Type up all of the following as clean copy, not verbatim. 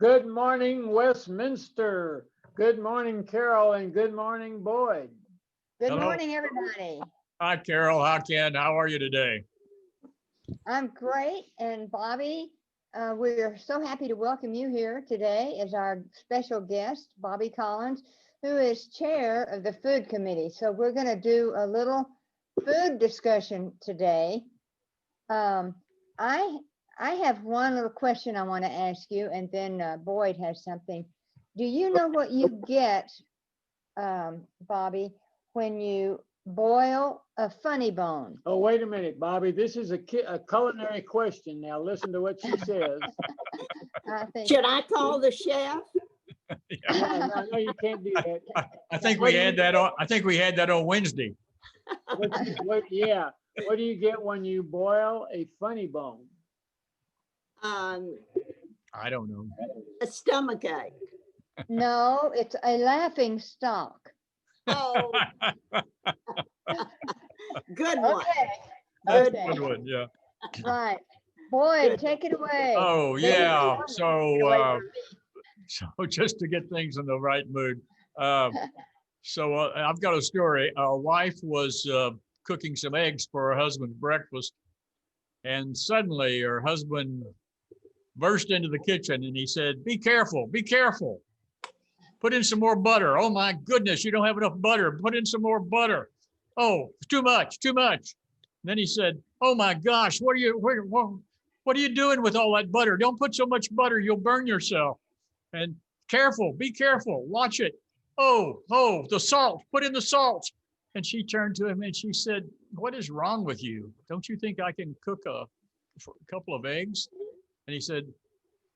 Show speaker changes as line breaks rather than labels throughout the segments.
Good morning, Westminster. Good morning, Carol, and good morning, Boyd.
Good
Hello.
morning, everybody.
Hi, Carol. Hi, Ken. How are you today?
I'm great. And Bobby, we are so happy to welcome you here today as our special guest, Bobby Collins, who is chair of the Food Committee. So we're going to do a little food discussion today. I have one little question I want to ask you, and then Boyd has something. Do you know what you get, Bobby, when you boil a funny bone?
Oh, wait a minute, Bobby. This is a culinary question. Now listen to what she says.
Should I call the chef?
No, you can't do that.
I think we had that on. I think we had that on Wednesday.
What do you get when you boil a funny bone?
I don't know.
A stomach ache.
No, it's a laughing stock.
Oh, good one.
Okay.
That's
Okay.
a good one. Yeah.
Right. Boyd, take it away.
Oh,
Maybe
yeah.
you
So,
want to get away from me.
so just to get things in the right mood. I've got a story. A wife was cooking some eggs for her husband's breakfast, and suddenly her husband burst into the kitchen and he said, "Be careful, be careful. Put in some more butter. Oh my goodness, you don't have enough butter. Put in some more butter. Oh, too much, too much." And then he said, "Oh my gosh, what are you doing with all that butter? Don't put so much butter, you'll burn yourself. And careful, be careful, watch it. Oh, the salt, put in the salt." And she turned to him and she said, "What is wrong with you? Don't you think I can cook a couple of eggs?" And he said,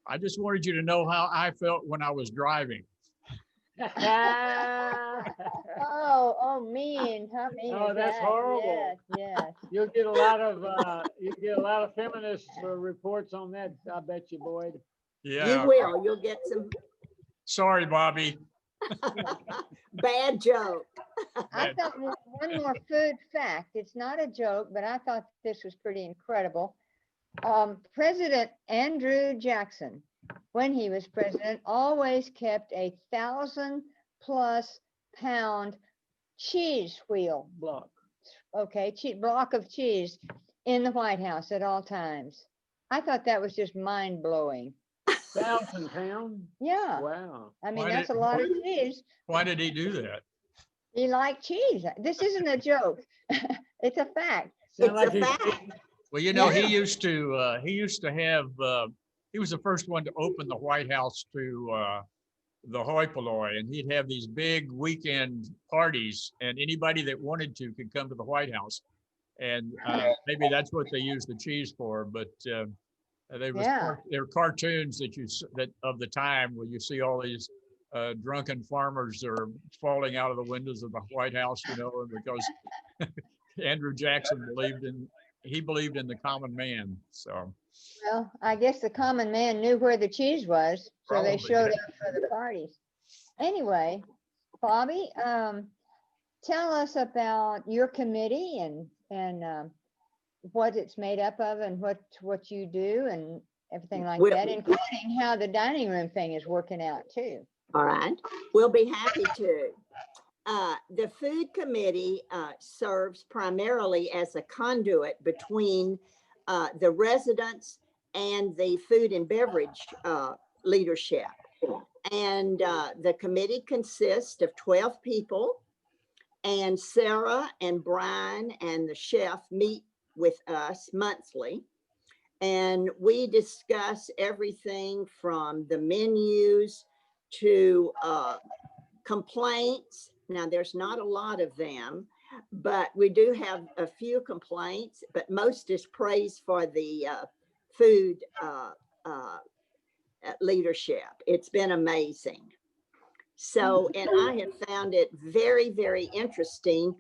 "I just wanted you to know how I felt when I was driving."
Oh, mean. How mean
Oh,
is
that's
that?
horrible.
Yes.
You'll get a lot of feminist reports on that. I bet you, Boyd.
Yeah.
You will. You'll get some
Sorry, Bobby.
bad joke.
I thought one more food fact. It's not a joke, but I thought this was pretty incredible. President Andrew Jackson, when he was president, always kept 1,000+ pound cheese wheel
Block.
block of cheese in the White House at all times. I thought that was just mind blowing.
1,000 pounds?
Yeah.
Wow.
I mean,
Why
that's
did-
a lot of cheese.
Why did he do that?
He liked cheese. This isn't a joke. It's a fact.
Sound
It's
like
a
he's-
fact.
Well, you know,
Yeah.
he used to have, he was the first one to open the White House to the hoi polloi, and he'd have these big weekend parties, and anybody that wanted to could come to the White House. And maybe that's what they used the cheese for, but there were cartoons that of the time where you see all these drunken farmers are falling out of the windows of the White House, you know, because Andrew Jackson believed in the common man. So,
Well, I guess the common man knew where the cheese was, so they
Probably,
showed
yeah.
up for the parties. Anyway, Bobby, tell us about your committee and what it's made up of and what you do and everything like
Well-
that, including how the dining room thing is working out too.
All right. We'll be happy to. The Food Committee serves primarily as a conduit between the residents and the food and beverage leadership. And the committee consists of 12 people, and Sarah and Brian and the chef meet with us monthly. And we discuss everything from the menus to complaints. Now, there's not a lot of them, but we do have a few complaints, but most is praise for the food leadership. It's been amazing. So, and I have found it very, very interesting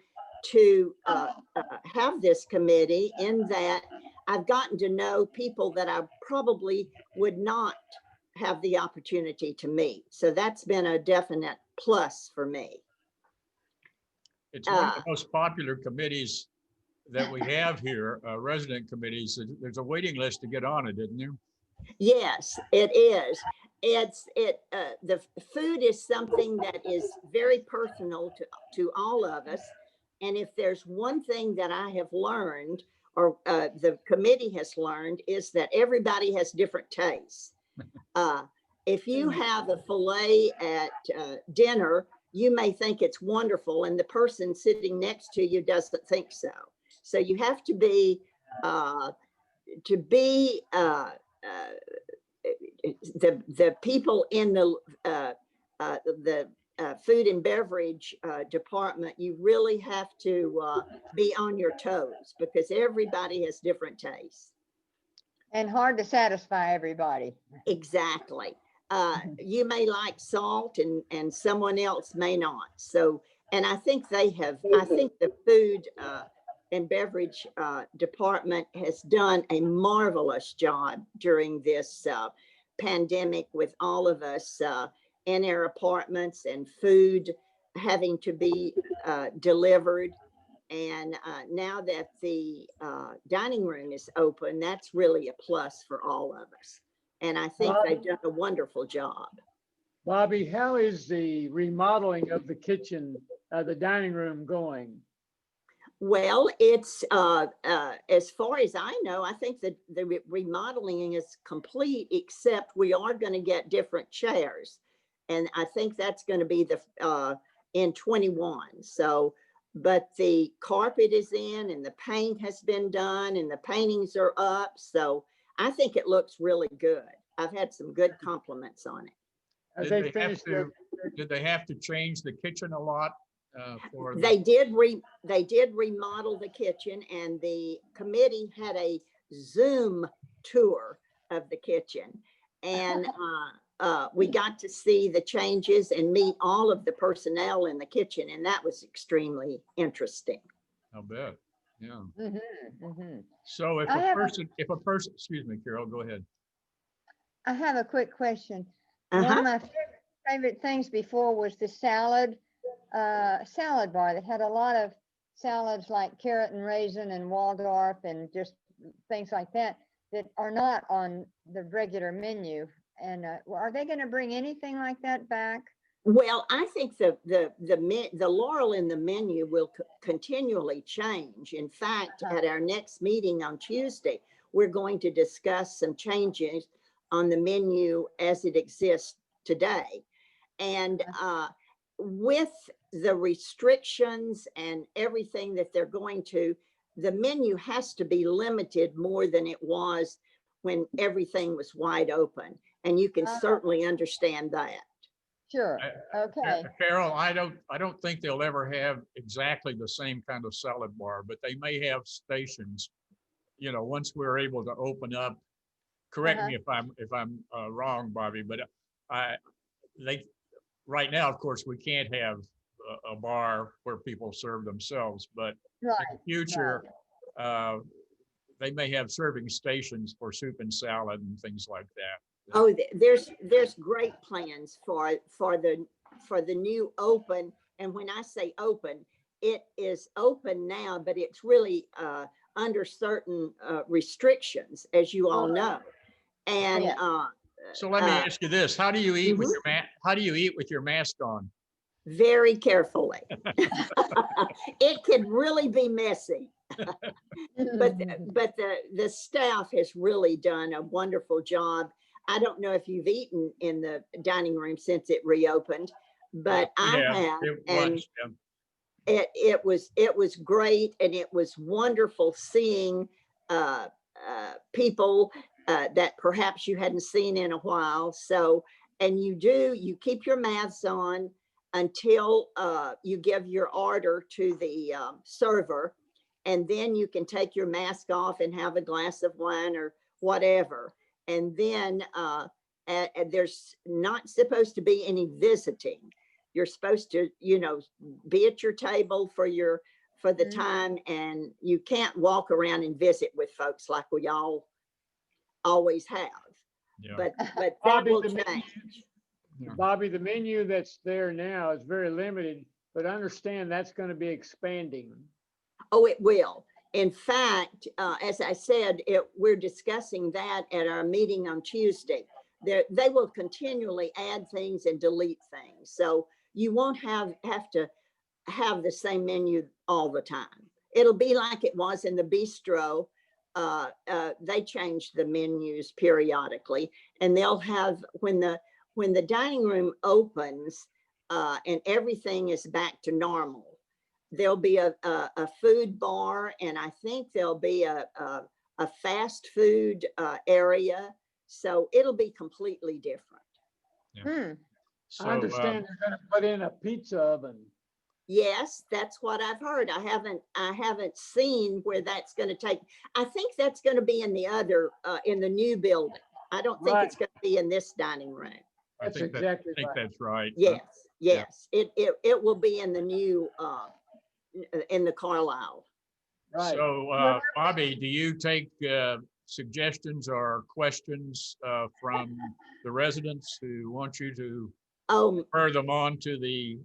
to have this committee, in that I've gotten to know people that I probably would not have the opportunity to meet. So that's been a definite plus for me.
It's one of the most popular committees that we have here, resident committees. There's a waiting list to get on it, isn't there?
Yes, it is. The food is something that is very personal to all of us. And if there's one thing that I have learned, or the committee has learned, is that everybody has different tastes. If you have a filet at dinner, you may think it's wonderful, and the person sitting next to you doesn't think so. So you have to be the people in the food and beverage department. You really have to be on your toes, because everybody has different tastes.
And hard to satisfy everybody.
Exactly. You may like salt and someone else may not. So, and I think I think the food and beverage department has done a marvelous job during this pandemic, with all of us in our apartments and food having to be delivered. And now that the dining room is open, that's really a plus for all of us. And I think they've done a wonderful job.
Bobby, how is the remodeling of the kitchen, the dining room going?
Well, it's as far as I know, I think that the remodeling is complete, except we are going to get different chairs. And I think that's going to be the in 21. So, but the carpet is in and the paint has been done and the paintings are up. So I think it looks really good. I've had some good compliments on it.
Have
Did
they finished
did they have to change the kitchen a lot?
They did remodel the kitchen, and the committee had a Zoom tour of the kitchen, and we got to see the changes and meet all of the personnel in the kitchen, and that was extremely interesting.
I'll bet. Yeah. So if
I
a
have
person, excuse me, Carol, go ahead.
I have a quick question. One of my favorite things before was the salad bar that had a lot of salads like carrot and raisin and Waldorf and just things like that are not on the regular menu. And are they going to bring anything like that back?
Well, I think the Laurel in the menu will continually change. In fact, at our next meeting on Tuesday, we're going to discuss some changes on the menu as it exists today. And with the restrictions and everything that they're going to, the menu has to be limited more than it was when everything was wide open. And you can certainly understand that.
Sure. Okay.
Carol, I don't think they'll ever have exactly the same kind of salad bar, but they may have stations, you know, once we're able to open up. Correct me if I'm wrong, Bobby, but right now, of course, we can't have a bar where people serve themselves, but in the future, they may have serving stations for soup and salad and things like that.
Oh, there's great plans for the new open. And when I say open, it is open now, but it's really under certain restrictions, as you all know. And
so let me ask you this: how do you eat with your mask on?
Very carefully. It can really be messy. but the staff has really done a wonderful job. I don't know if you've eaten in the dining room since it reopened, but I have. it was great, and it was wonderful seeing people that perhaps you hadn't seen in a while. So, and you keep your masks on until you give your order to the server, and then you can take your mask off and have a glass of wine or whatever. And then there's not supposed to be any visiting. You're supposed to, be at your table for the time, and you can't walk around and visit with folks like we all always have.
Yeah.
But that
Bobby,
will
the menu-
change.
Bobby, the menu that's there now is very limited, but understand that's going to be expanding.
Oh, it will. In fact, as I said, we're discussing that at our meeting on Tuesday. They will continually add things and delete things. So you won't have to have the same menu all the time. It'll be like it was in the bistro. They change the menus periodically, and they'll have, when the dining room opens and everything is back to normal, there'll be a food bar, and I think there'll be a fast food area. So it'll be completely different.
So,
I understand they're going to put in a pizza oven.
Yes, that's what I've heard. I haven't seen where that's going to take. I think that's going to be in the new building. I don't think it's going to be in this dining room.
I think that's right.
Yes, yes. It will be in the new, in the Carlisle.
Right.
So, Bobby, do you take suggestions or questions from the residents who want you to refer them on to the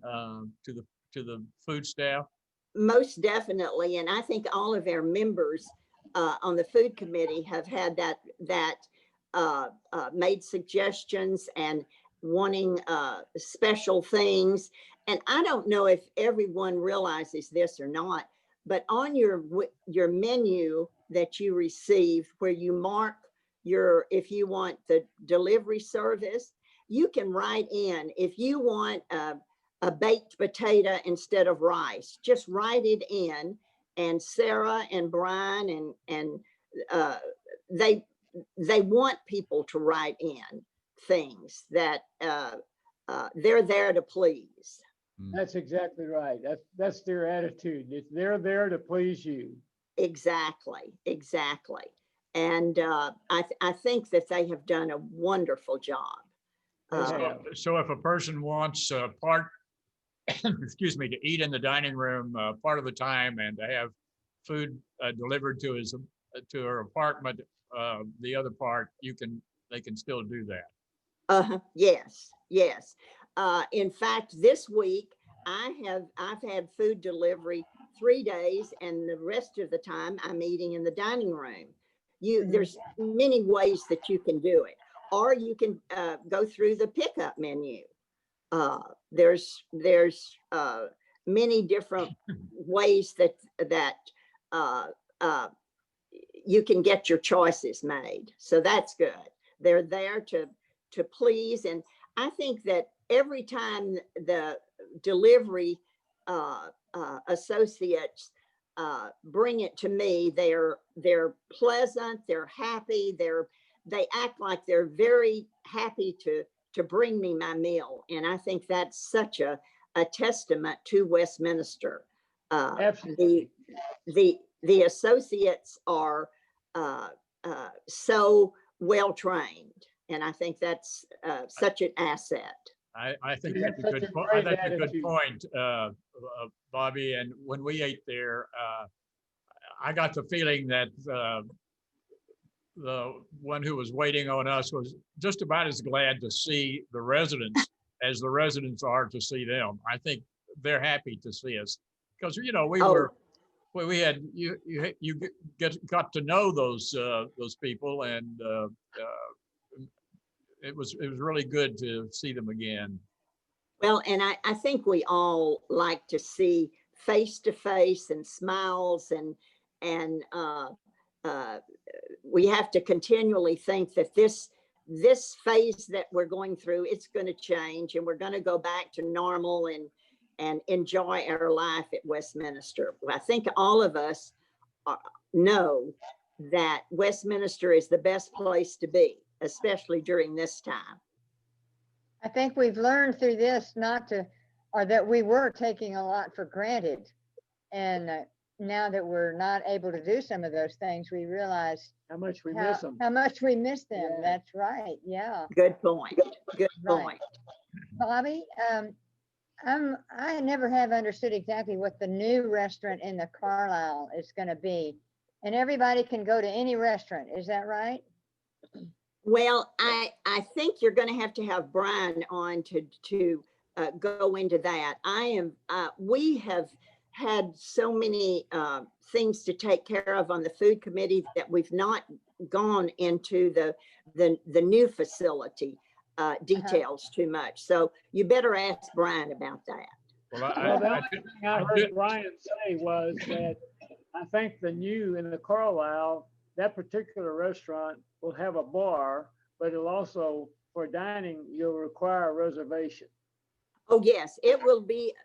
food staff?
Most definitely, and I think all of our members on the food committee have had that made suggestions and wanting special things. And I don't know if everyone realizes this or not, but on your menu that you receive, where you mark if you want the delivery service, you can write in if you want a baked potato instead of rice. Just write it in, and Sarah and Brian and they want people to write in things that they're there to please.
That's exactly right. That's their attitude. They're there to please you.
Exactly. And I think that they have done a wonderful job.
So if a person wants excuse me, to eat in the dining room part of the time and to have food delivered to her apartment, the other part, they can still do that.
Yes. In fact, this week I've had food delivery 3 days, and the rest of the time I'm eating in the dining room. There's many ways that you can do it, or you can go through the pickup menu. There's many different ways that you can get your choices made. So that's good. They're there to please. And I think that every time the delivery associates bring it to me, they're pleasant, they're happy, they act like they're very happy to bring me my meal. And I think that's such a testament to Westminster.
Absolutely.
The associates are so well trained, and I think that's such an asset.
I think that's a good point, Bobby. And when we ate there, I got the feeling that the one who was waiting on us was just about as glad to see the residents as the residents are to see them. I think they're happy to see us because we had you got to know those people, and it was really good to see them again.
Well, and I think we all like to see face to face and smiles, and we have to continually think that this phase that we're going through, it's going to change, and we're going to go back to normal, and enjoy our life at Westminster. I think all of us know that Westminster is the best place to be, especially during this time.
I think we've learned through this not to, or that we were taking a lot for granted. And now that we're not able to do some of those things, we realize
How much we miss them.
how much we miss them.
Yeah.
That's right. Yeah.
Good point. Good
Right.
point.
Bobby, I never have understood exactly what the new restaurant in the Carlisle is going to be. And everybody can go to any restaurant. Is that right?
Well, I think you're going to have Brian on to go into that. We have had so many things to take care of on the food committee that we've not gone into the new facility details too much. So you better ask Brian about that.
Well,
Well, the
I
only thing I heard Brian say was that I think the new in the Carlisle, that particular restaurant will have a bar, but it'll also, for dining, you'll require a reservation.
Oh, yes, it will be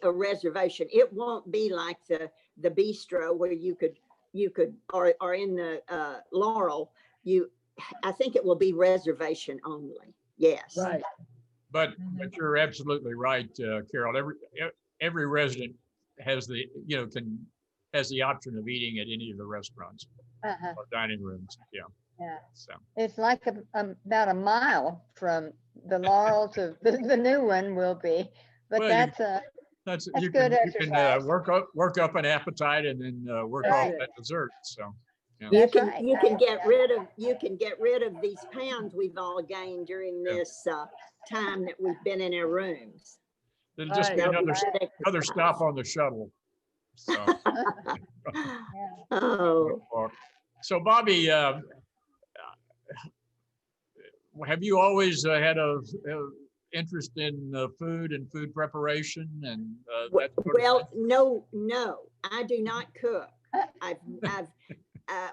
a reservation. It won't be like the bistro where you could, or in the Laurel, I think it will be reservation only. Yes.
Right.
But you're absolutely right, Carol. Every resident has the has the option of eating at any of the restaurants
Uh-huh.
or dining rooms. Yeah.
Yeah.
So
It's like about a mile from the Laurel to the new one will be, but
Well,
that's
that's
That's
you
good
can
exercise.
work up an appetite and then work off
Right.
that dessert. So
You
That's
can
right.
you can get rid of these pounds we've all gained during this time that we've been in our rooms.
it'll just be
Right.
another stop on the shuttle. So.
Oh,
So Bobby, have you always had a interest in food and food preparation and that sort of
well,
thing?
no, I do not cook.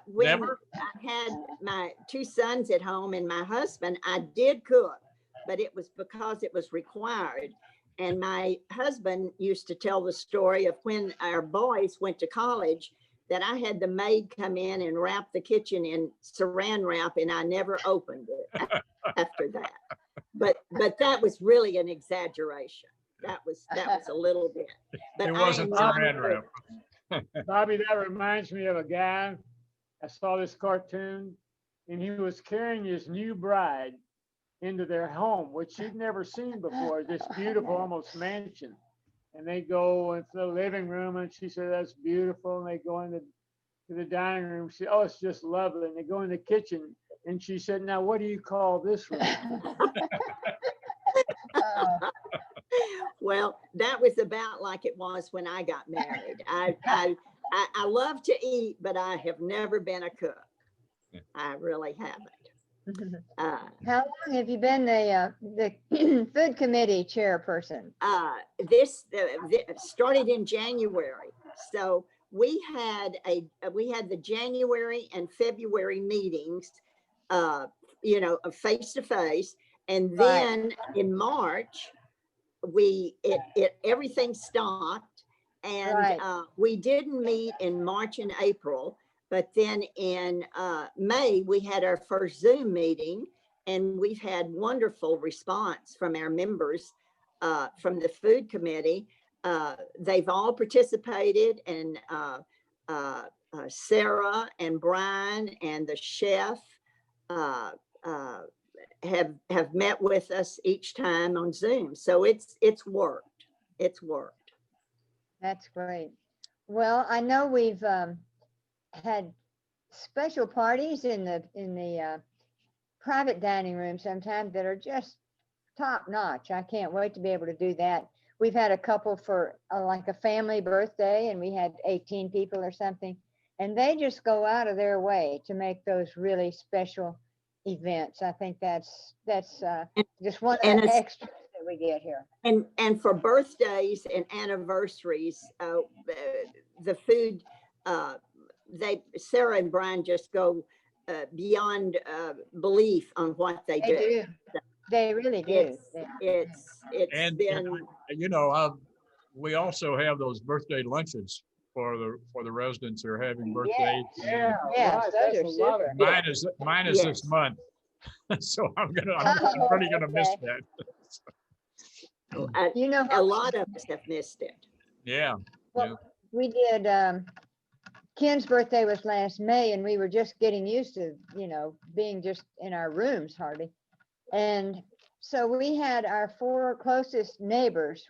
When
Never?
I had my two sons at home and my husband, I did cook, but it was because it was required. And my husband used to tell the story of when our boys went to college, that I had the maid come in and wrap the kitchen in saran wrap, and I never opened it after that. But that was really an exaggeration. That was a little bit. But
It
I
wasn't
enjoyed
saran
it.
wrap.
Bobby, that reminds me of a guy. I saw this cartoon and he was carrying his new bride into their home, which she'd never seen before, this beautiful, almost mansion. And they go into the living room and she said, "That's beautiful." And they go into the dining room. She said, "Oh, it's just lovely." And they go in the kitchen and she said, "Now, what do you call this room?"
Well, that was about like it was when I got married. I love to eat, but I have never been a cook. I really haven't.
How long have you been the food committee chairperson?
This started in January. So we had the January and February meetings, face to face, and then in March everything stopped, and we didn't meet in March and April. But then in May, we had our first Zoom meeting, and we've had wonderful response from our members from the food committee. They've all participated, and Sarah and Brian and the chef have met with us each time on Zoom. So it's worked. It's worked.
That's great. Well, I know we've had special parties in the private dining room sometimes that are just top notch. I can't wait to be able to do that. We've had a couple for like a family birthday, and we had 18 people or something, and they just go out of their way to make those really special events. I think that's just one of the extras that we get here.
And for birthdays and anniversaries, the food, Sarah and Brian just go beyond belief on what they do.
They really do.
It's
And
been,
we also have those birthday luncheons for the residents who are having birthdays.
Yeah,
Yes,
right,
those
that's
are
a lot of
super.
Mine is this
Yes.
month, so I'm
Oh,
really gonna miss
okay.
that.
A,
You know,
a lot of us have missed it.
Yeah,
well, we did, Ken's birthday was last May and we were just getting used to, being just in our rooms hardly. And so we had our 4 closest neighbors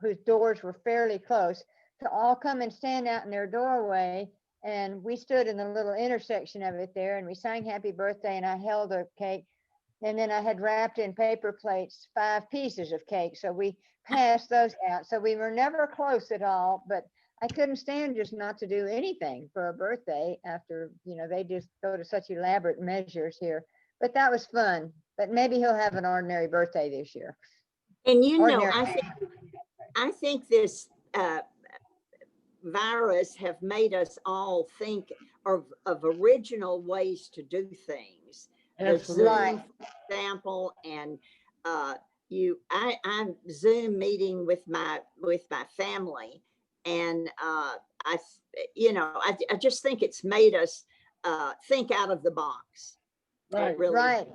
whose doors were fairly close to all come and stand out in their doorway. And we stood in the little intersection of it there and we sang happy birthday and I held a cake. And then I had wrapped in paper plates 5 pieces of cake. So we passed those out. So we were never close at all, but I couldn't stand just not to do anything for a birthday after, they just go to such elaborate measures here. But that was fun. But maybe he'll have an ordinary birthday this year.
And
Ordinary.
I think this virus have made us all think of original ways to do things. The Zoom,
Absolutely.
for example, and I'm Zoom meeting with my family, and I just think it's made us think out of the box.
Right.
It really
Right.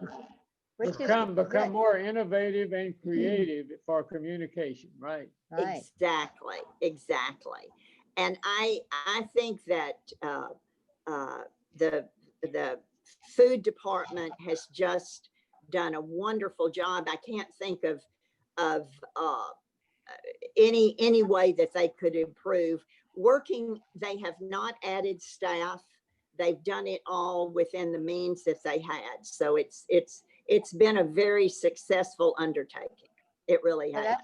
Which is
Become
good.
more innovative and creative for communication, right?
Right.
Exactly. And I think that the food department has just done a wonderful job. I can't think of any way that they could improve. They have not added staff. They've done it all within the means that they had. So it's been a very successful undertaking. It really
Well,
has.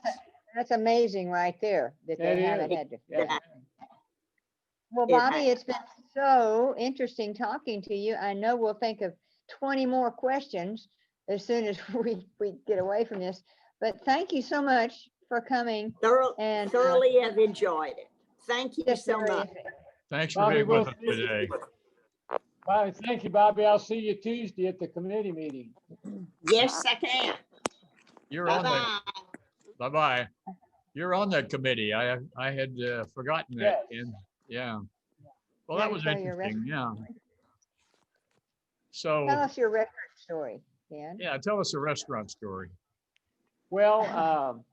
that's amazing right there that
That
they haven't
is.
had to.
Yeah.
Well,
It
Bobby,
has.
it's been so interesting talking to you. I know we'll think of 20 more questions as soon as we get away from this. But thank you so much for coming. And
Thoroughly have enjoyed it. Thank you
just
so
very
much.
thanks for
Bobby,
being
we'll
with us
see you.
today.
Bobby, thank you, Bobby. I'll see you Tuesday at the committee meeting.
Yes, I can.
You're on that.
Bye-bye.
Bye-bye. You're on that committee. I had forgotten that.
Yes.
And yeah. Well,
Ready
that was
for your
interesting. Yeah.
tell
So
us your restaurant story, Ken.
yeah, tell us a restaurant story.
Well,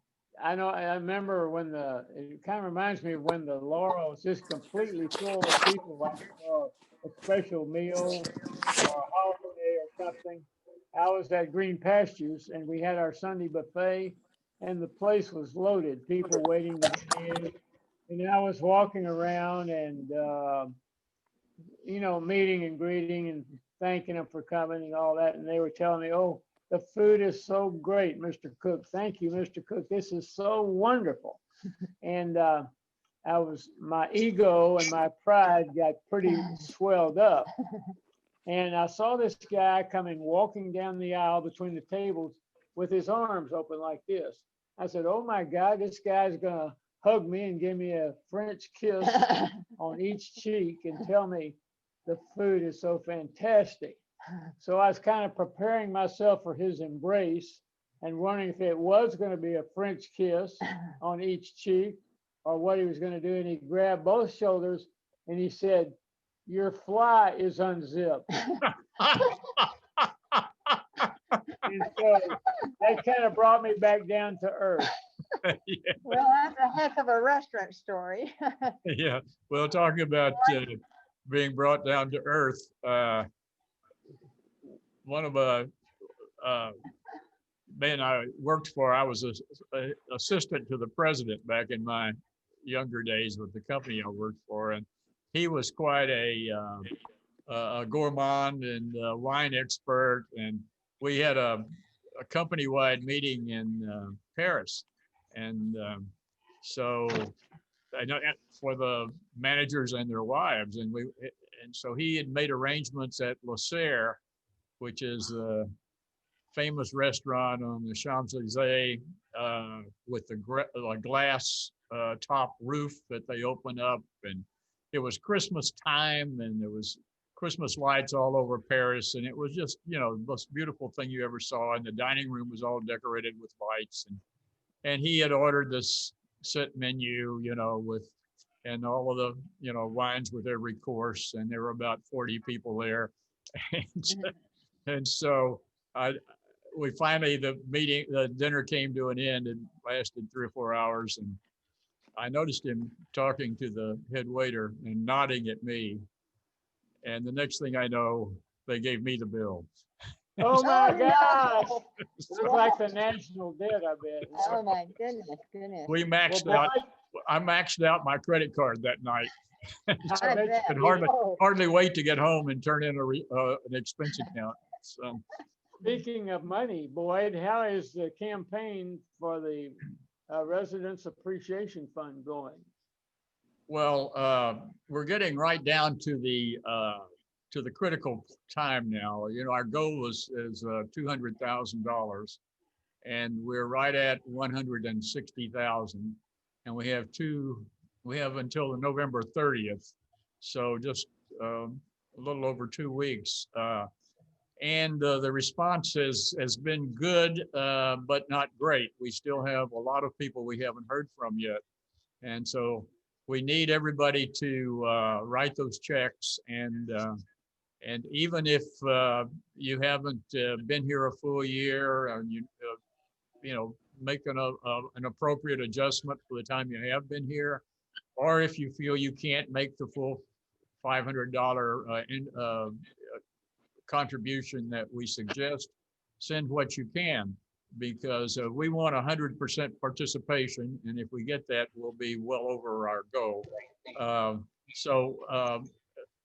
I know, I remember it kind of reminds me of when the Laurel was just completely full of people, like for a special meal or a holiday or something. I was at Green Pastures and we had our Sunday buffet and the place was loaded, people waiting to get in. And I was walking around and, meeting and greeting and thanking them for coming and all that. And they were telling me, oh, the food is so great, Mr. Cook. Thank you, Mr. Cook. This is so wonderful. And my ego and my pride got pretty swelled up. And I saw this guy coming, walking down the aisle between the tables with his arms open like this. I said, oh my God, this guy's going to hug me and give me a French kiss on each cheek and tell me the food is so fantastic. So I was kind of preparing myself for his embrace and wondering if it was going to be a French kiss on each cheek or what he was going to do. And he grabbed both shoulders and he said, your fly is unzipped. And so that kind of brought me back down to earth.
Yeah.
Well, that's a heck of a restaurant story.
Yeah. Well, talking about being brought down to earth, one of men I worked for, I was a assistant to the president back in my younger days with the company I worked for, and he was quite a gourmand and a wine expert, and we had a company-wide meeting in Paris, and so I know for the managers and their wives, and so he had made arrangements at Le Serre, which is a famous restaurant on the Champs-Elysees with the glass top roof that they open up, and it was Christmas time, and there was Christmas lights all over Paris, and it was just, the most beautiful thing you ever saw. And the dining room was all decorated with lights, and he had ordered this set menu, and all of the, wines with every course, and there were about 40 people there. And so we finally, the dinner came to an end and lasted 3 or 4 hours. And I noticed him talking to the head waiter and nodding at me. And the next thing I know, they gave me the bill.
Oh my
Oh,
gosh.
no.
It's like the national debt, I bet.
Oh, my goodness.
We maxed
Well,
out.
boy,
I maxed out my credit card that night.
I
I
bet
bet.
Could
you
hardly,
did.
Oh,
hardly wait to get home and turn in an expense account. So,
Speaking of money, Boyd, how is the campaign for the Residents Appreciation Fund going?
well, we're getting right down to the critical time now. Our goal is $200,000, and we're right at 160,000, and we have until November 30th, so just a little over 2 weeks. And the response has been good, but not great. We still have a lot of people we haven't heard from yet. And so we need everybody to write those checks. And even if you haven't been here a full year, and make an appropriate adjustment for the time you have been here, or if you feel you can't make the full $500 contribution that we suggest, send what you can, because we want 100% participation, and if we get that, we'll be well over our goal. So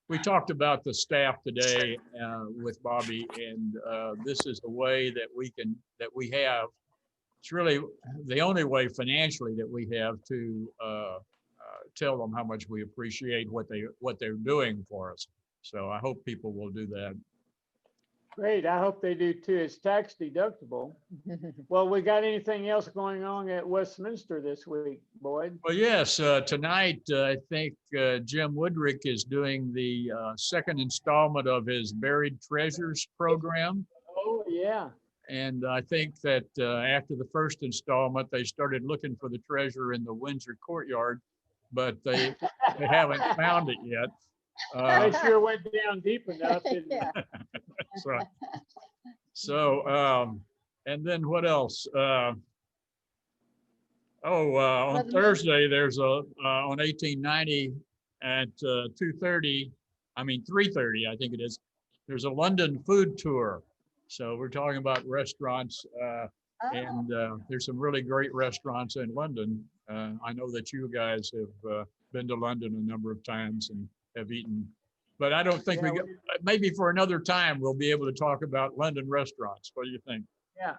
we talked about the staff today with Bobby, and this is the way that we have. It's really the only way financially that we have to tell them how much we appreciate what they're doing for us. So I hope people will do that.
Great, I hope they do too. It's tax deductible. Well, we got anything else going on at Westminster this week, Boyd?
Well, yes, tonight, I think Jim Woodrick is doing the second installment of his Buried Treasures program.
Oh, yeah.
And I think that after the first installment, they started looking for the treasure in the Windsor courtyard, but they haven't found it yet.
They sure went down deep enough, didn't they?
Yeah.
That's right. So, and then what else? On Thursday, there's on 1890 at 3:30, I think it is, there's a London food tour. So we're talking about restaurants, and there's some really great restaurants in London. I know that you guys have been to London a number of times and have eaten, but I don't think maybe for another time we'll be able to talk about London restaurants. What do you think?
Yeah.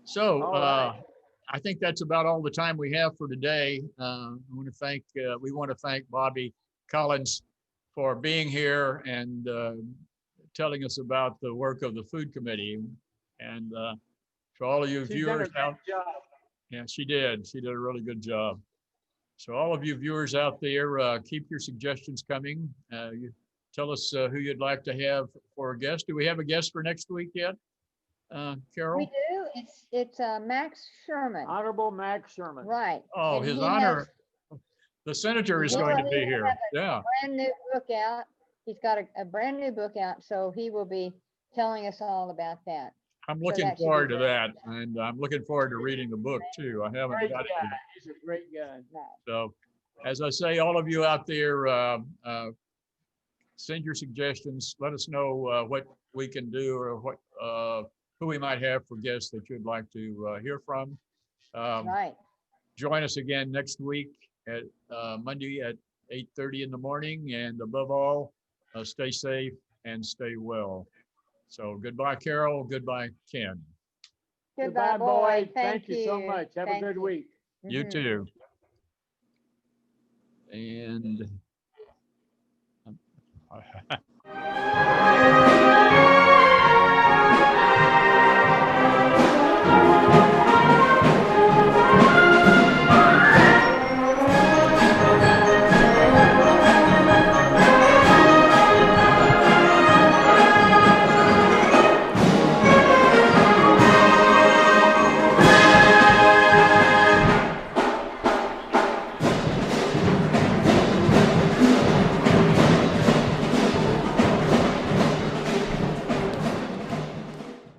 So
All right.
I think that's about all the time we have for today. We want to thank Bobby Collins for being here and telling us about the work of the food committee. And to all of you
She's done a
viewers out,
great job.
yeah, she did a really good job. So all of you viewers out there, keep your suggestions coming. You tell us who you'd like to have for a guest. Do we have a guest for next week yet, Carol?
We do. It's Max Sherman.
Honorable Max Sherman.
Right.
Oh,
And
his
he
honor, the senator is
He
going to
will
be
have
here.
a
Yeah.
brand new book out. He's got a brand new book out, so he will be telling us all about that.
I'm looking
that should be
forward to
great.
that, and I'm looking forward to reading the book too. I haven't
Great
got it
guy.
yet.
He's a great guy.
Right.
So, as I say, all of you out there, send your suggestions. Let us know what we can do or who we might have for guests that you'd like to hear from.
Right.
Join us again next week at Monday at 8:30 in the morning, and above all, stay safe and stay well. So goodbye, Carol. Goodbye, Ken.
Goodbye,
Boyd.
Thank
Thank you so
you.
much. Have
Thank
a good
you.
week.
You
Mhm.
too. And